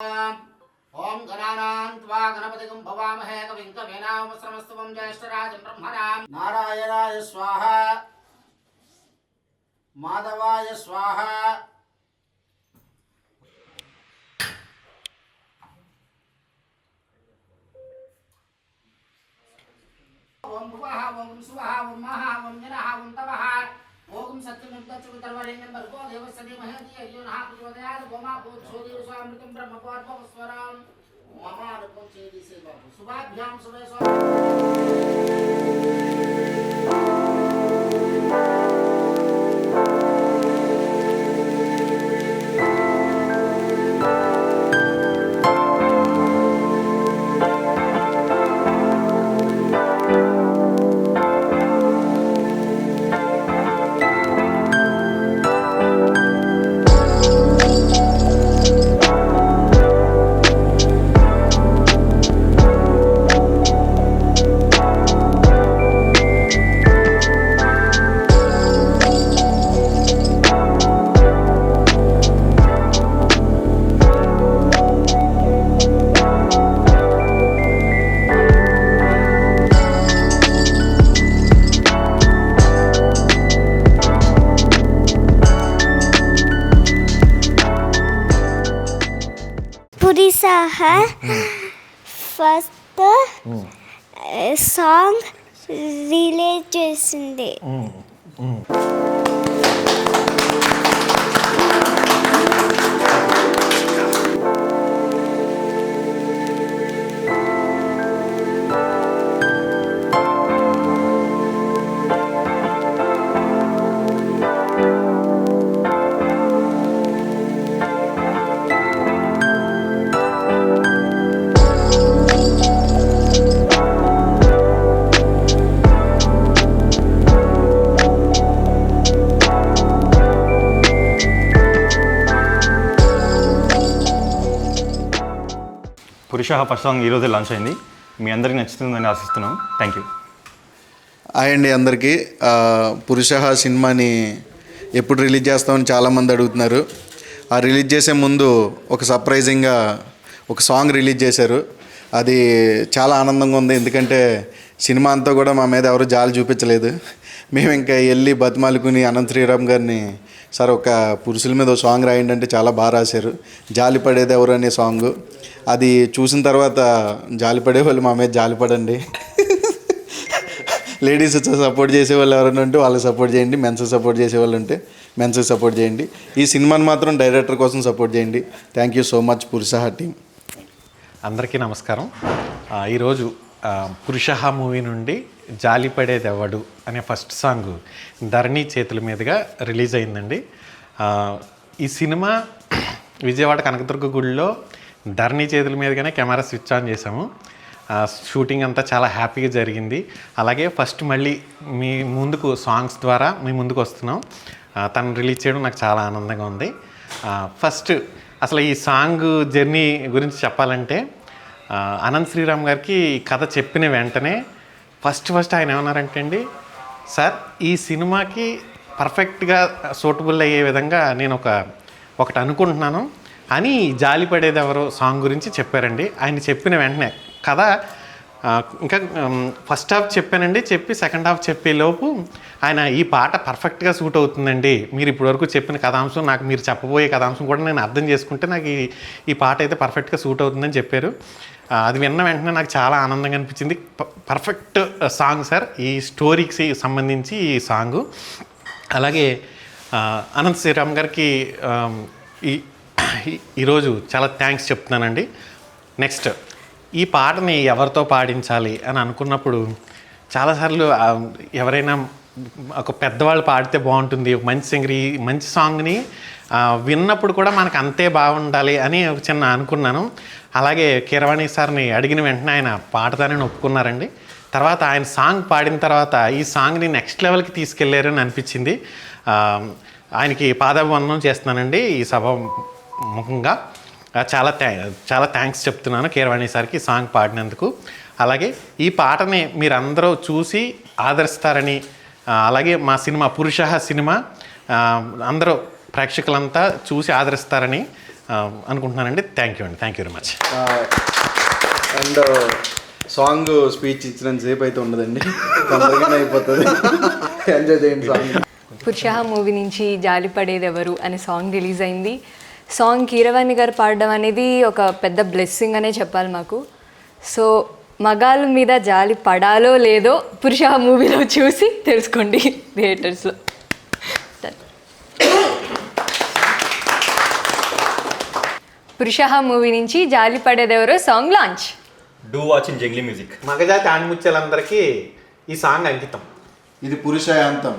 ओम गणानां त्वा गणपतिगं भवामहे कविं कवीनामुपस्रमस्तवं ज्येष्ठराजं ब्रह्मणां नारायणाय स्वाहा माधवाय स्वाहा ओम भुवः ओम सुवः ओम महः ओम जनः ओम तवः ओम सत्यमुद्गच्छवितर्वरेण्यं भर्गो देवस्य धीमहि धियो यो नः प्रचोदयात् गोमा भूतसोदीर्षामृतं ब्रह्मभवस्वरम् ममानुपं चेदि सेवा शुभाभ्यां शुभे Purisaha first song release చేసింది. పురుష ఫస్ట్ సాంగ్ ఈరోజు లాంచ్ అయింది. మీ అందరికీ నచ్చుతుందని ఆశిస్తున్నాం. Thank you. హాయ్ అండి అందరికీ. పురుష సినిమాని ఎప్పుడు రిలీజ్ చేస్తామని చాలామంది అడుగుతున్నారు. ఆ రిలీజ్ చేసే ముందు ఒక సర్ప్రైజింగ్గా ఒక సాంగ్ రిలీజ్ చేశారు. అది చాలా ఆనందంగా ఉంది. ఎందుకంటే సినిమా అంతా కూడా మా మీద ఎవరు జాలి చూపించలేదు. మేము ఇంకా వెళ్ళి బతిమాలుకుని అనంత శ్రీరామ్ గారిని సార్ ఒక పురుషుల మీద ఒక సాంగ్ రాయండి అంటే చాలా బాగా రాశారు. జాలి పడేది ఎవరు అనే సాంగ్. అది చూసిన తర్వాత జాలిపడే వాళ్ళు మా మీద జాలిపడండి. లేడీస్ సపోర్ట్ చేసేవాళ్ళు ఎవరైనా ఉంటే వాళ్ళకి సపోర్ట్ చేయండి. మెన్స్ సపోర్ట్ చేసేవాళ్ళు ఉంటే మెన్స్కి సపోర్ట్ చేయండి. ఈ సినిమాని మాత్రం డైరెక్టర్ కోసం సపోర్ట్ చేయండి. థ్యాంక్ యూ సో మచ్ పురుష టీమ్. అందరికీ నమస్కారం. ఈరోజు పురుష మూవీ నుండి జాలిపడేది ఎవడు అనే ఫస్ట్ సాంగ్ ధరణి చేతుల మీదుగా రిలీజ్ అయిందండి. ఈ సినిమా విజయవాడ కనకదుర్గ గుడిలో ధరణి చేతుల మీదుగానే కెమెరా స్విచ్ ఆన్ చేసాము. షూటింగ్ అంతా చాలా హ్యాపీగా జరిగింది. అలాగే ఫస్ట్ మళ్ళీ మీ ముందుకు సాంగ్స్ ద్వారా మీ ముందుకు వస్తున్నాం. తను రిలీజ్ చేయడం నాకు చాలా ఆనందంగా ఉంది. ఫస్ట్ అసలు ఈ సాంగ్ జర్నీ గురించి చెప్పాలంటే అనంత్ శ్రీరామ్ గారికి ఈ కథ చెప్పిన వెంటనే ఫస్ట్ ఆయన ఏమన్నారంటే అండి, సార్ ఈ సినిమాకి పర్ఫెక్ట్గా సూటబుల్ అయ్యే విధంగా నేను ఒకటి అనుకుంటున్నాను అని జాలిపడేది ఎవరో సాంగ్ గురించి చెప్పారండి. ఆయన చెప్పిన వెంటనే కథ ఇంకా ఫస్ట్ హాఫ్ చెప్పానండి. చెప్పి సెకండ్ హాఫ్ చెప్పేలోపు ఆయన ఈ పాట పర్ఫెక్ట్గా సూట్ అవుతుందండి, మీరు ఇప్పటివరకు చెప్పిన కథాంశం నాకు మీరు చెప్పబోయే కథాంశం కూడా నేను అర్థం చేసుకుంటే నాకు ఈ పాట అయితే పర్ఫెక్ట్గా సూట్ అవుతుందని చెప్పారు. అది విన్న వెంటనే నాకు చాలా ఆనందంగా అనిపించింది. పర్ఫెక్ట్ సాంగ్ సార్ ఈ స్టోరీకి సంబంధించి ఈ సాంగు. అలాగే అనంత్ శ్రీరామ్ గారికి ఈరోజు చాలా థ్యాంక్స్ చెప్తున్నానండి. నెక్స్ట్ ఈ పాటని ఎవరితో పాడించాలి అని అనుకున్నప్పుడు చాలాసార్లు ఎవరైనా ఒక పెద్దవాళ్ళు పాడితే బాగుంటుంది, ఒక మంచి సింగర్ ఈ మంచి సాంగ్ని విన్నప్పుడు కూడా మనకు అంతే బాగుండాలి అని ఒక చిన్న అనుకున్నాను. అలాగే కీరవాణి సార్ని అడిగిన వెంటనే ఆయన పాడతానని ఒప్పుకున్నారండి. తర్వాత ఆయన సాంగ్ పాడిన తర్వాత ఈ సాంగ్ని నెక్స్ట్ లెవెల్కి తీసుకెళ్లారని అనిపించింది. ఆయనకి పాదాభివందనం చేస్తున్నానండి ఈ సభ ముఖంగా. చాలా థ్యాంక్స్ చెప్తున్నాను కీరవాణి సార్కి సాంగ్ పాడినందుకు. అలాగే ఈ పాటని మీరందరూ చూసి ఆదరిస్తారని, అలాగే మా సినిమా పురుష సినిమా అందరూ ప్రేక్షకులంతా చూసి ఆదరిస్తారని అనుకుంటున్నానండి. థ్యాంక్ యూ అండి, thank you very much. And song speech ఇచ్చినంత సేపు అయితే ఉండదండి, తొందరగానే అయిపోతుంది. ఎంజాయ్ చేయండి సాంగ్. పురుష మూవీ నుంచి జాలిపడేది ఎవరు అనే సాంగ్ రిలీజ్ అయింది. సాంగ్ కీరవాణి గారు పాడడం అనేది ఒక పెద్ద బ్లెస్సింగ్ అనే చెప్పాలి మాకు. సో మగాళ్ళ మీద జాలి పడాలో లేదో పురుష మూవీలో చూసి తెలుసుకోండి థియేటర్స్లో. పురుష మూవీ నుంచి జాలిపడేదెవరో song launch. Do watch in Junglee music. మగజాతి ఆణిముత్యాలందరికీ ఈ సాంగ్ అంకితం. ఇది పురుష యాంతం.